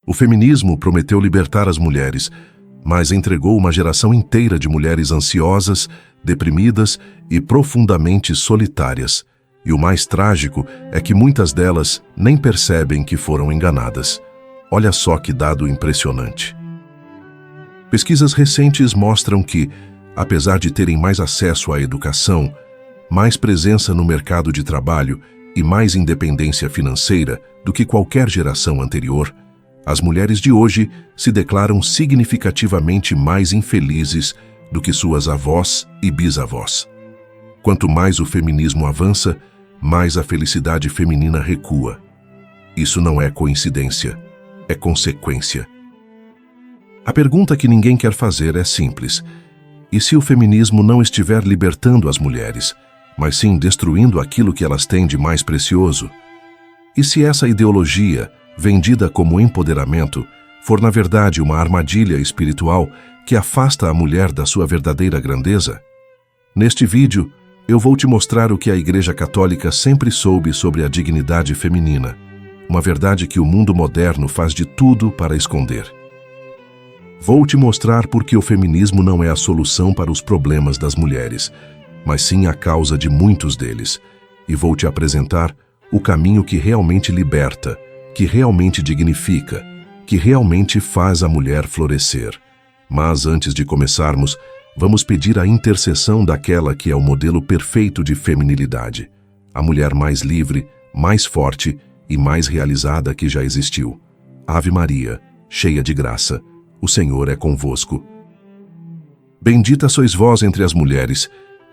O feminismo prometeu libertar as mulheres, mas entregou uma geração inteira de mulheres ansiosas, deprimidas e profundamente solitárias. E o mais trágico é que muitas delas nem percebem que foram enganadas. Olha só que dado impressionante. Pesquisas recentes mostram que, apesar de terem mais acesso à educação, mais presença no mercado de trabalho e mais independência financeira do que qualquer geração anterior, as mulheres de hoje se declaram significativamente mais infelizes do que suas avós e bisavós. Quanto mais o feminismo avança, mais a felicidade feminina recua. Isso não é coincidência, é consequência. A pergunta que ninguém quer fazer é simples. E se o feminismo não estiver libertando as mulheres, mas sim destruindo aquilo que elas têm de mais precioso? E se essa ideologia, vendida como empoderamento, for na verdade uma armadilha espiritual que afasta a mulher da sua verdadeira grandeza? Neste vídeo, eu vou te mostrar o que a Igreja Católica sempre soube sobre a dignidade feminina, uma verdade que o mundo moderno faz de tudo para esconder. Vou te mostrar por que o feminismo não é a solução para os problemas das mulheres, mas sim a causa de muitos deles, e vou te apresentar o caminho que realmente liberta, que realmente dignifica, que realmente faz a mulher florescer. Mas antes de começarmos, vamos pedir a intercessão daquela que é o modelo perfeito de feminilidade, a mulher mais livre, mais forte e mais realizada que já existiu. Ave Maria, cheia de graça, o Senhor é convosco. Bendita sois vós entre as mulheres,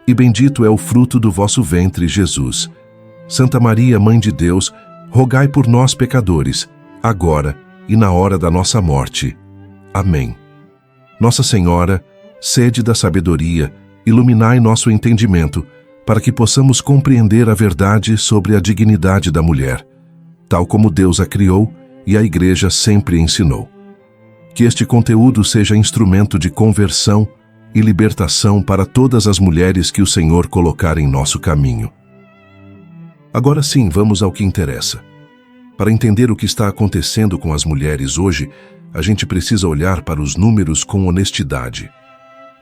e bendito é o fruto do vosso ventre, Jesus. Santa Maria, Mãe de Deus, rogai por nós, pecadores, agora e na hora da nossa morte. Amém. Nossa Senhora, sede da sabedoria, iluminai nosso entendimento, para que possamos compreender a verdade sobre a dignidade da mulher, tal como Deus a criou e a Igreja sempre ensinou. Que este conteúdo seja instrumento de conversão e libertação para todas as mulheres que o Senhor colocar em nosso caminho. Agora sim, vamos ao que interessa. Para entender o que está acontecendo com as mulheres hoje, a gente precisa olhar para os números com honestidade.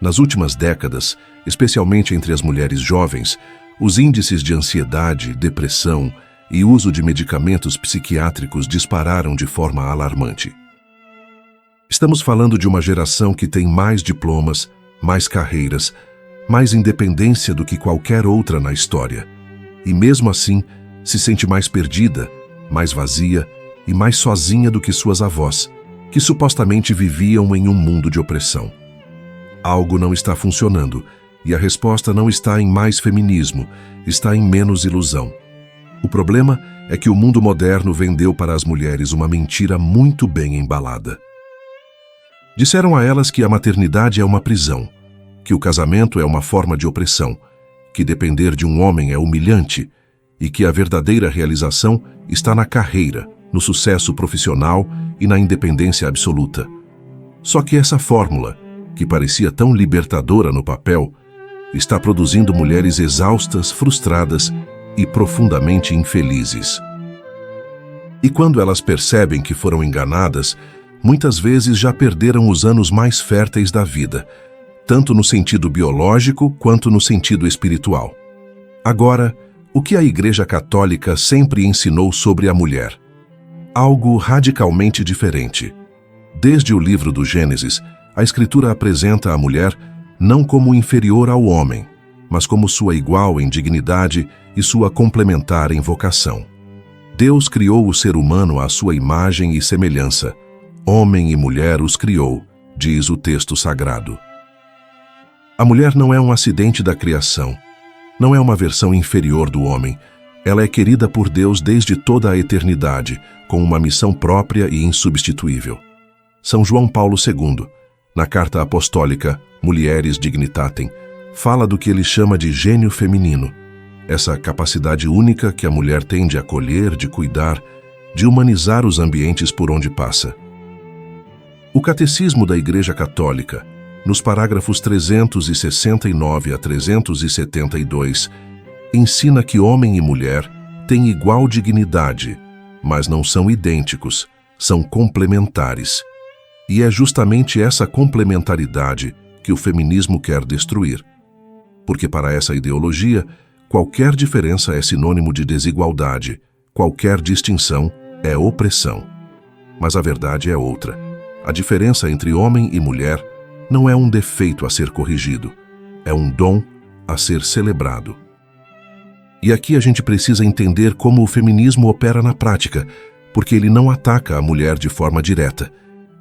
Nas últimas décadas, especialmente entre as mulheres jovens, os índices de ansiedade, depressão e uso de medicamentos psiquiátricos dispararam de forma alarmante. Estamos falando de uma geração que tem mais diplomas, mais carreiras, mais independência do que qualquer outra na história. E mesmo assim, se sente mais perdida, mais vazia e mais sozinha do que suas avós, que supostamente viviam em um mundo de opressão. Algo não está funcionando, e a resposta não está em mais feminismo, está em menos ilusão. O problema é que o mundo moderno vendeu para as mulheres uma mentira muito bem embalada. Disseram a elas que a maternidade é uma prisão, que o casamento é uma forma de opressão, que depender de um homem é humilhante e que a verdadeira realização está na carreira, no sucesso profissional e na independência absoluta. Só que essa fórmula, que parecia tão libertadora no papel, está produzindo mulheres exaustas, frustradas e profundamente infelizes. E quando elas percebem que foram enganadas, muitas vezes já perderam os anos mais férteis da vida, tanto no sentido biológico quanto no sentido espiritual. Agora, o que a Igreja Católica sempre ensinou sobre a mulher? Algo radicalmente diferente. Desde o livro do Gênesis, a Escritura apresenta a mulher não como inferior ao homem, mas como sua igual em dignidade e sua complementar em vocação. Deus criou o ser humano à sua imagem e semelhança. Homem e mulher os criou, diz o texto sagrado. A mulher não é um acidente da criação, não é uma versão inferior do homem. Ela é querida por Deus desde toda a eternidade, com uma missão própria e insubstituível. São João Paulo II, na carta apostólica Mulieris Dignitatem, fala do que ele chama de gênio feminino, essa capacidade única que a mulher tem de acolher, de cuidar, de humanizar os ambientes por onde passa. O Catecismo da Igreja Católica, nos parágrafos 369 a 372, ensina que homem e mulher têm igual dignidade, mas não são idênticos, são complementares. E é justamente essa complementaridade que o feminismo quer destruir. Porque para essa ideologia, qualquer diferença é sinônimo de desigualdade, qualquer distinção é opressão. Mas a verdade é outra. A diferença entre homem e mulher não é um defeito a ser corrigido, é um dom a ser celebrado. E aqui a gente precisa entender como o feminismo opera na prática, porque ele não ataca a mulher de forma direta.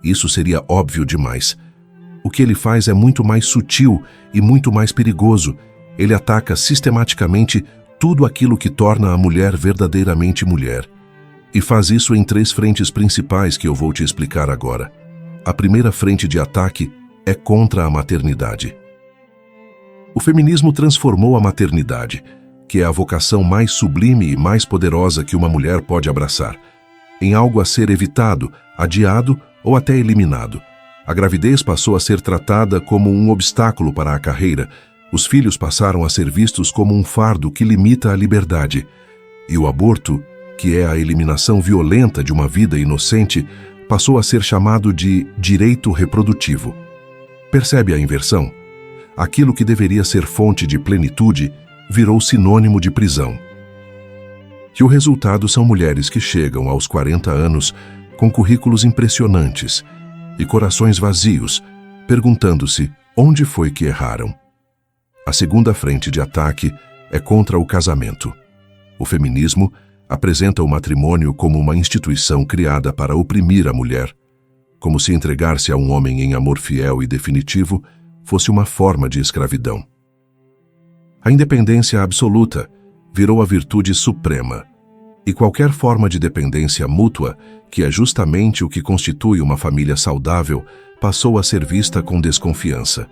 Isso seria óbvio demais. O que ele faz é muito mais sutil e muito mais perigoso. Ele ataca sistematicamente tudo aquilo que torna a mulher verdadeiramente mulher. E faz isso em 3 frentes principais que eu vou te explicar agora. A primeira frente de ataque é contra a maternidade. O feminismo transformou a maternidade, que é a vocação mais sublime e mais poderosa que uma mulher pode abraçar, em algo a ser evitado, adiado ou até eliminado. A gravidez passou a ser tratada como um obstáculo para a carreira, os filhos passaram a ser vistos como um fardo que limita a liberdade, e o aborto, que é a eliminação violenta de uma vida inocente, passou a ser chamado de direito reprodutivo. Percebe a inversão? Aquilo que deveria ser fonte de plenitude virou sinônimo de prisão. E o resultado são mulheres que chegam aos 40 anos com currículos impressionantes e corações vazios, perguntando-se onde foi que erraram. A segunda frente de ataque é contra o casamento. O feminismo apresenta o matrimônio como uma instituição criada para oprimir a mulher, como se entregar-se a um homem em amor fiel e definitivo fosse uma forma de escravidão. A independência absoluta virou a virtude suprema, e qualquer forma de dependência mútua, que é justamente o que constitui uma família saudável, passou a ser vista com desconfiança.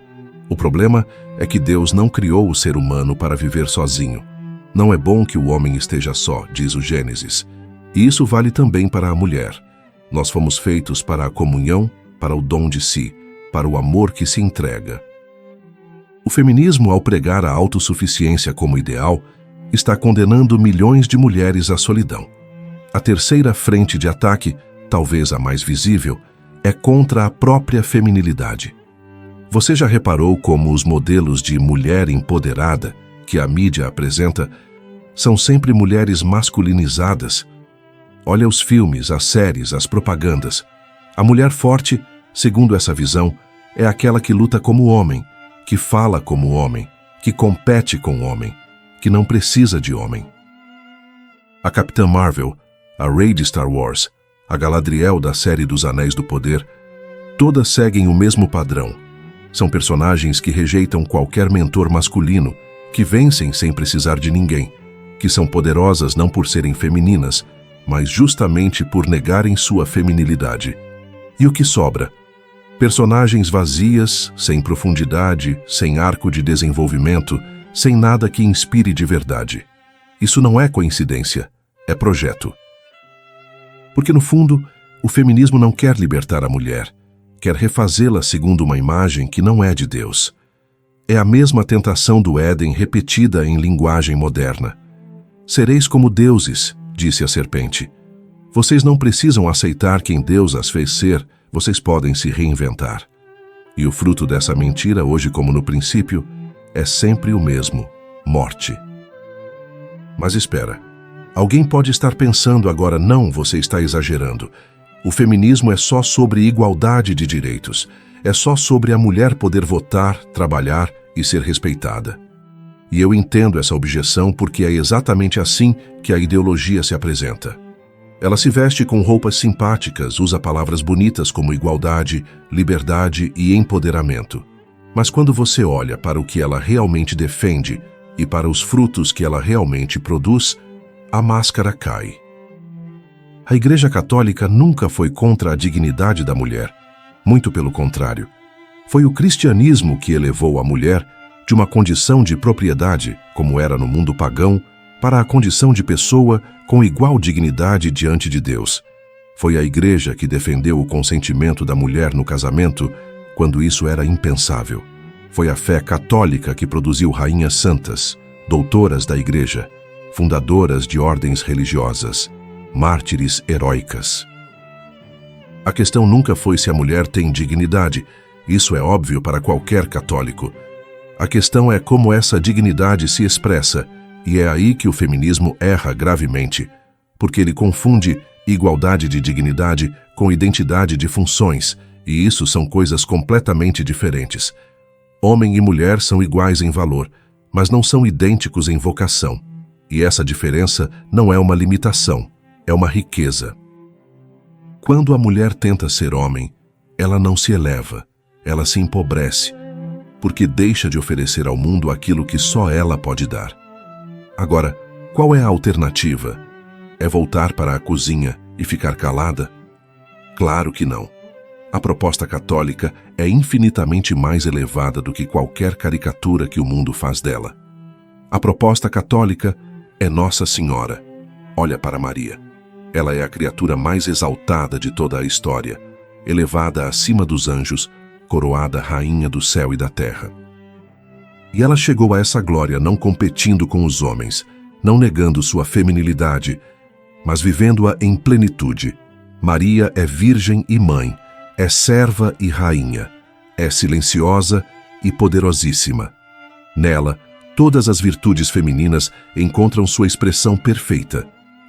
O problema é que Deus não criou o ser humano para viver sozinho. Não é bom que o homem esteja só, diz o Gênesis. E isso vale também para a mulher. Nós fomos feitos para a comunhão, para o dom de si, para o amor que se entrega. O feminismo, ao pregar a autossuficiência como ideal, está condenando milhões de mulheres à solidão. A terceira frente de ataque, talvez a mais visível, é contra a própria feminilidade. Você já reparou como os modelos de mulher empoderada que a mídia apresenta são sempre mulheres masculinizadas? Olha os filmes, as séries, as propagandas. A mulher forte, segundo essa visão, é aquela que luta como homem, que fala como homem, que compete com homem, que não precisa de homem. A Capitã Marvel, a Rey de Star Wars, a Galadriel da série dos Anéis do Poder, todas seguem o mesmo padrão. São personagens que rejeitam qualquer mentor masculino, que vencem sem precisar de ninguém, que são poderosas não por serem femininas, mas justamente por negarem sua feminilidade. E o que sobra? Personagens vazias, sem profundidade, sem arco de desenvolvimento, sem nada que inspire de verdade. Isso não é coincidência, é projeto. Porque no fundo, o feminismo não quer libertar a mulher, quer refazê-la segundo uma imagem que não é de Deus. É a mesma tentação do Éden repetida em linguagem moderna. Sereis como deuses, disse a serpente. Vocês não precisam aceitar quem Deus as fez ser, vocês podem se reinventar. E o fruto dessa mentira, hoje como no princípio, é sempre o mesmo: morte. Mas espera, alguém pode estar pensando agora: não, você está exagerando. O feminismo é só sobre igualdade de direitos, é só sobre a mulher poder votar, trabalhar e ser respeitada. E eu entendo essa objeção porque é exatamente assim que a ideologia se apresenta. Ela se veste com roupas simpáticas, usa palavras bonitas como igualdade, liberdade e empoderamento. Mas quando você olha para o que ela realmente defende e para os frutos que ela realmente produz, a máscara cai. A Igreja Católica nunca foi contra a dignidade da mulher. Muito pelo contrário. Foi o cristianismo que elevou a mulher de uma condição de propriedade, como era no mundo pagão, para a condição de pessoa com igual dignidade diante de Deus. Foi a Igreja que defendeu o consentimento da mulher no casamento, quando isso era impensável. Foi a fé católica que produziu rainhas santas, doutoras da Igreja, fundadoras de ordens religiosas, mártires heróicas. A questão nunca foi se a mulher tem dignidade. Isso é óbvio para qualquer católico. A questão é como essa dignidade se expressa, e é aí que o feminismo erra gravemente, porque ele confunde igualdade de dignidade com identidade de funções, e isso são coisas completamente diferentes. Homem e mulher são iguais em valor, mas não são idênticos em vocação. E essa diferença não é uma limitação, é uma riqueza. Quando a mulher tenta ser homem, ela não se eleva, ela se empobrece, porque deixa de oferecer ao mundo aquilo que só ela pode dar. Agora, qual é a alternativa? É voltar para a cozinha e ficar calada? Claro que não. A proposta católica é infinitamente mais elevada do que qualquer caricatura que o mundo faz dela. A proposta católica é Nossa Senhora. Olha para Maria. Ela é a criatura mais exaltada de toda a história, elevada acima dos anjos, coroada rainha do céu e da terra. E ela chegou a essa glória não competindo com os homens, não negando sua feminilidade, mas vivendo-a em plenitude. Maria é virgem e mãe, é serva e rainha, é silenciosa e poderosíssima. Nela, todas as virtudes femininas encontram sua expressão perfeita.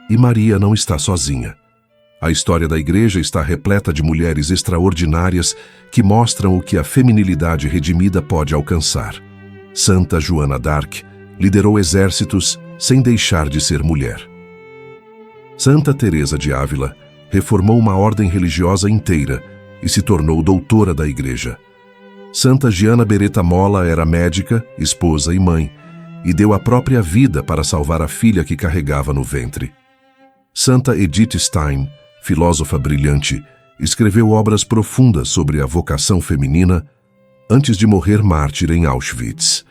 E Maria não está sozinha. A história da Igreja está repleta de mulheres extraordinárias que mostram o que a feminilidade redimida pode alcançar. Santa Joana d'Arc liderou exércitos sem deixar de ser mulher. Santa Teresa de Ávila reformou uma ordem religiosa inteira e se tornou doutora da Igreja. Santa Giana Beretta Molla era médica, esposa e mãe, e deu a própria vida para salvar a filha que carregava no ventre. Santa Edith Stein, filósofa brilhante, escreveu obras profundas sobre a vocação feminina antes de morrer mártir em Auschwitz.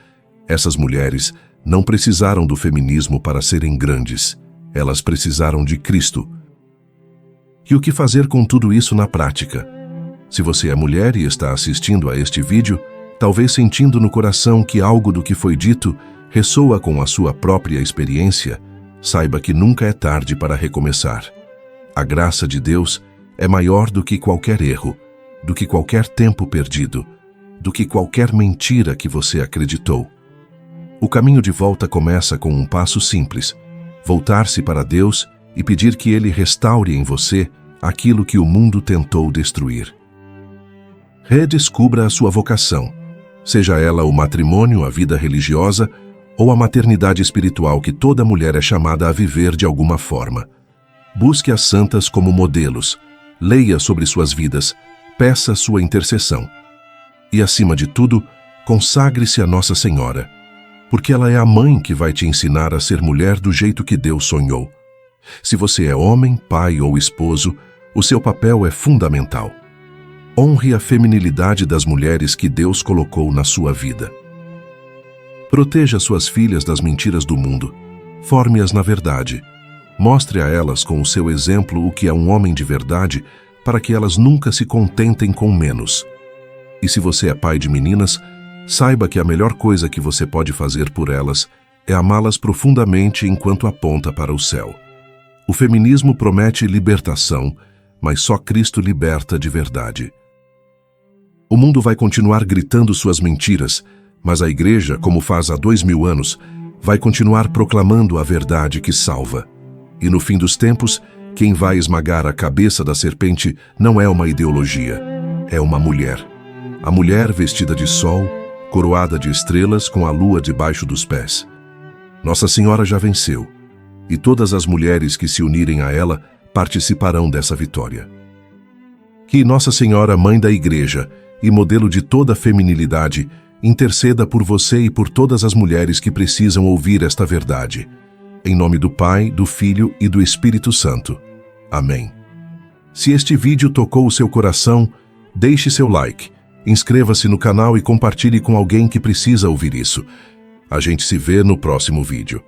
Essas mulheres não precisaram do feminismo para serem grandes. Elas precisaram de Cristo. E o que fazer com tudo isso na prática? Se você é mulher e está assistindo a este vídeo, talvez sentindo no coração que algo do que foi dito ressoa com a sua própria experiência, saiba que nunca é tarde para recomeçar. A graça de Deus é maior do que qualquer erro, do que qualquer tempo perdido, do que qualquer mentira que você acreditou. O caminho de volta começa com um passo simples: voltar-se para Deus e pedir que Ele restaure em você aquilo que o mundo tentou destruir. Redescubra a sua vocação, seja ela o matrimônio, a vida religiosa ou a maternidade espiritual que toda mulher é chamada a viver de alguma forma. Busque as santas como modelos, leia sobre suas vidas, peça sua intercessão. E, acima de tudo, consagre-se a Nossa Senhora, porque ela é a mãe que vai te ensinar a ser mulher do jeito que Deus sonhou. Se você é homem, pai ou esposo, o seu papel é fundamental. Honre a feminilidade das mulheres que Deus colocou na sua vida. Proteja suas filhas das mentiras do mundo. Forme-as na verdade. Mostre a elas com o seu exemplo o que é um homem de verdade, para que elas nunca se contentem com menos. E se você é pai de meninas, saiba que a melhor coisa que você pode fazer por elas é amá-las profundamente enquanto aponta para o céu. O feminismo promete libertação, mas só Cristo liberta de verdade. O mundo vai continuar gritando suas mentiras, mas a Igreja, como faz há 2000 anos, vai continuar proclamando a verdade que salva. E no fim dos tempos, quem vai esmagar a cabeça da serpente não é uma ideologia, é uma mulher. A mulher vestida de sol, coroada de estrelas com a lua debaixo dos pés. Nossa Senhora já venceu, e todas as mulheres que se unirem a ela participarão dessa vitória. Que Nossa Senhora, Mãe da Igreja e modelo de toda a feminilidade, interceda por você e por todas as mulheres que precisam ouvir esta verdade. Em nome do Pai, do Filho e do Espírito Santo. Amém. Se este vídeo tocou o seu coração, deixe seu like, inscreva-se no canal e compartilhe com alguém que precisa ouvir isso. A gente se vê no próximo vídeo.